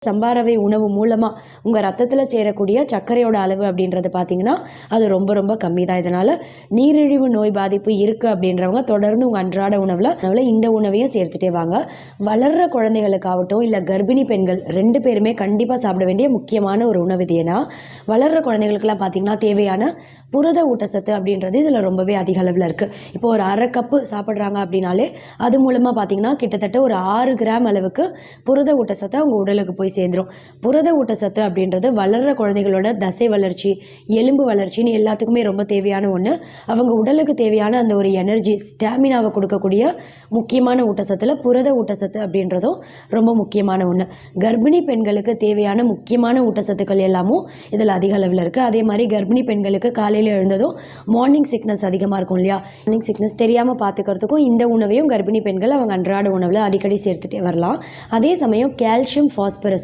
சம்பாரவை உணவு மூலமாக உங்கள் ரத்தத்தில் சேரக்கூடிய சர்க்கரையோட அளவு அப்படின்றது பார்த்திங்கன்னா அது ரொம்ப ரொம்ப கம்மி தான். இதனால் நீரிழிவு நோய் பாதிப்பு இருக்குது அப்படின்றவங்க தொடர்ந்து உங்கள் அன்றாட உணவில் இந்த உணவையும் சேர்த்துட்டே வாங்க. வளர்கிற குழந்தைகளுக்காகட்டும் இல்லை கர்ப்பிணி பெண்கள் 2 பேருமே கண்டிப்பாக சாப்பிட வேண்டிய முக்கியமான ஒரு உணவு இது. ஏன்னா வளர்கிற குழந்தைகளுக்கெல்லாம் பார்த்திங்கன்னா தேவையான புரத ஊட்டச்சத்து அப்படின்றது இதில் ரொம்பவே அதிக அளவில் இருக்குது. இப்போ ஒரு 1/2 கப்பு சாப்பிட்றாங்க அப்படின்னாலே அது மூலமாக பார்த்திங்கன்னா கிட்டத்தட்ட ஒரு 6 கிராம் அளவுக்கு புரத ஊட்டச்சத்து அவங்க உடலுக்கு போய் சேர்ந்துடும். புரத ஊட்டச்சத்து அப்படின்றது வளர்கிற குழந்தைகளோட தசை வளர்ச்சி, எலும்பு வளர்ச்சின்னு எல்லாத்துக்குமே ரொம்ப தேவையான ஒன்று. அவங்க உடலுக்கு தேவையான அந்த ஒரு எனர்ஜி, ஸ்டாமினாவை கொடுக்கக்கூடிய முக்கியமான ஊட்டச்சத்தில் புரத ஊட்டச்சத்து அப்படின்றதும் ரொம்ப முக்கியமான ஒன்று. கர்ப்பிணி பெண்களுக்கு தேவையான முக்கியமான ஊட்டச்சத்துக்கள் எல்லாமும் இதில் அதிக அளவில் இருக்குது. அதே மாதிரி கர்ப்பிணி பெண்களுக்கு காலையில் எழுந்ததும் மார்னிங் சிக்னஸ் அதிகமாக இருக்கும் இல்லையா, மார்னிங் சிக்னஸ் தெரியாமல் பார்த்துக்கிறதுக்கும் இந்த உணவையும் கர்ப்பிணி பெண்கள் அவங்க அன்றாட உணவில் அடிக்கடி சேர்த்துட்டே வரலாம். அதே சமயம் கால்சியம், பாஸ்பரஸ்